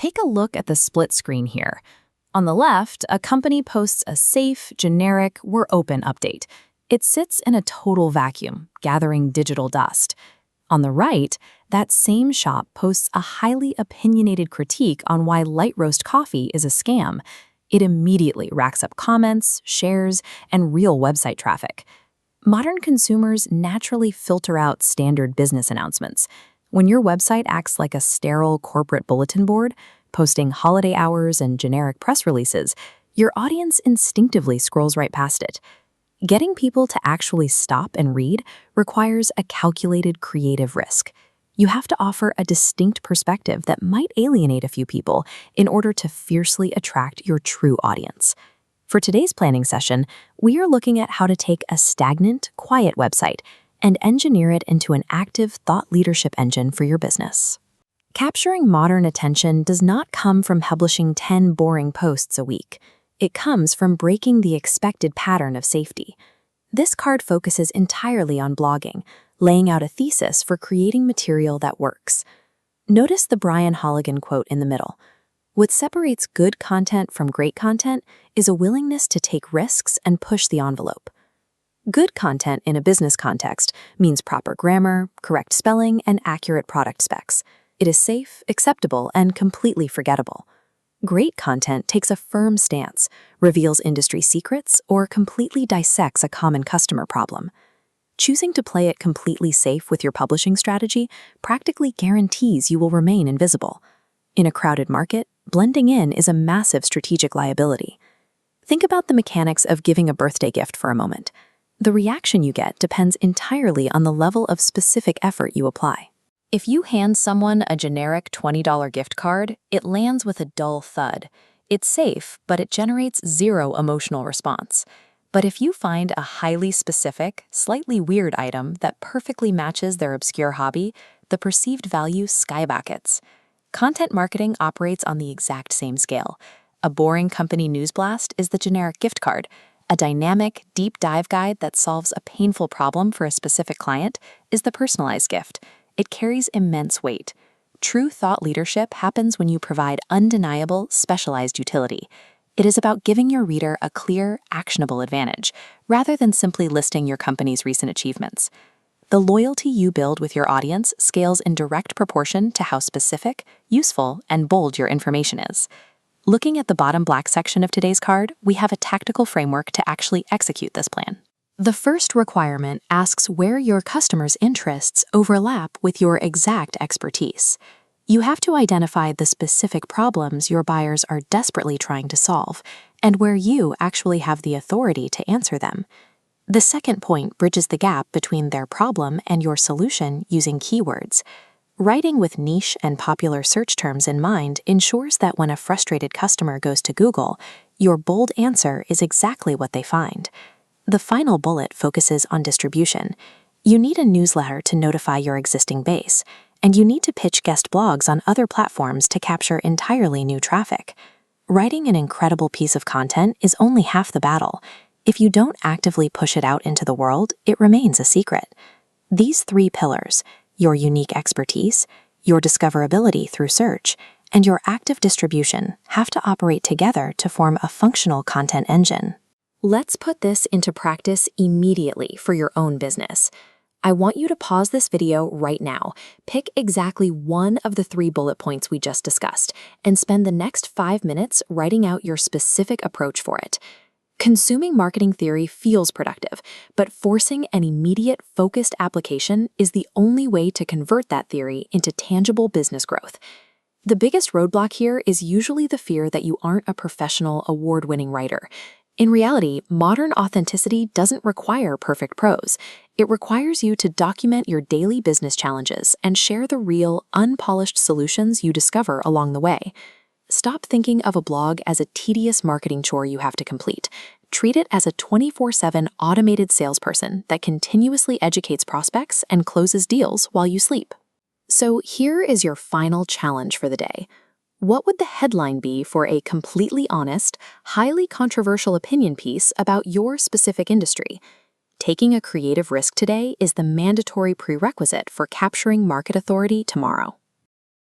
Take a look at the split screen here. On the left, a company posts a safe, generic, "we're open" update. It sits in a total vacuum, gathering digital dust. On the right, that same shop posts a highly opinionated critique on why light roast coffee is a scam. It immediately racks up comments, shares, and real website traffic. Modern consumers naturally filter out standard business announcements. When your website acts like a sterile corporate bulletin board, posting holiday hours and generic press releases, your audience instinctively scrolls right past it. Getting people to actually stop and read requires a calculated creative risk. You have to offer a distinct perspective that might alienate a few people in order to fiercely attract your true audience. For today's planning session, we are looking at how to take a stagnant, quiet website and engineer it into an active thought leadership engine for your business. Capturing modern attention does not come from publishing 10 boring posts a week. It comes from breaking the expected pattern of safety. This card focuses entirely on blogging, laying out a thesis for creating material that works. Notice the Brian Halligan quote in the middle. What separates good content from great content is a willingness to take risks and push the envelope. Good content in a business context means proper grammar, correct spelling, and accurate product specs. It is safe, acceptable, and completely forgettable. Great content takes a firm stance, reveals industry secrets, or completely dissects a common customer problem. Choosing to play it completely safe with your publishing strategy practically guarantees you will remain invisible. In a crowded market, blending in is a massive strategic liability. Think about the mechanics of giving a birthday gift for a moment. The reaction you get depends entirely on the level of specific effort you apply. If you hand someone a generic $20 gift card, it lands with a dull thud. It's safe, but it generates zero emotional response. But if you find a highly specific, slightly weird item that perfectly matches their obscure hobby, the perceived value skyrockets. Content marketing operates on the exact same scale. A boring company news blast is the generic gift card. A dynamic, deep dive guide that solves a painful problem for a specific client is the personalized gift. It carries immense weight. True thought leadership happens when you provide undeniable, specialized utility. It is about giving your reader a clear, actionable advantage, rather than simply listing your company's recent achievements. The loyalty you build with your audience scales in direct proportion to how specific, useful, and bold your information is. Looking at the bottom black section of today's card, we have a tactical framework to actually execute this plan. The first requirement asks where your customers' interests overlap with your exact expertise. You have to identify the specific problems your buyers are desperately trying to solve, and where you actually have the authority to answer them. The second point bridges the gap between their problem and your solution using keywords. Writing with niche and popular search terms in mind ensures that when a frustrated customer goes to Google, your bold answer is exactly what they find. The final bullet focuses on distribution. You need a newsletter to notify your existing base, and you need to pitch guest blogs on other platforms to capture entirely new traffic. Writing an incredible piece of content is only half the battle. If you don't actively push it out into the world, it remains a secret. These three pillars, your unique expertise, your discoverability through search, and your active distribution, have to operate together to form a functional content engine. Let's put this into practice immediately for your own business. I want you to pause this video right now, pick exactly one of the 3 bullet points we just discussed, and spend the next 5 minutes writing out your specific approach for it. Consuming marketing theory feels productive, but forcing an immediate, focused application is the only way to convert that theory into tangible business growth. The biggest roadblock here is usually the fear that you aren't a professional, award-winning writer. In reality, modern authenticity doesn't require perfect prose. It requires you to document your daily business challenges and share the real, unpolished solutions you discover along the way. Stop thinking of a blog as a tedious marketing chore you have to complete. Treat it as a 24/7 automated salesperson that continuously educates prospects and closes deals while you sleep. So here is your final challenge for the day. What would the headline be for a completely honest, highly controversial opinion piece about your specific industry? Taking a creative risk today is the mandatory prerequisite for capturing market authority tomorrow.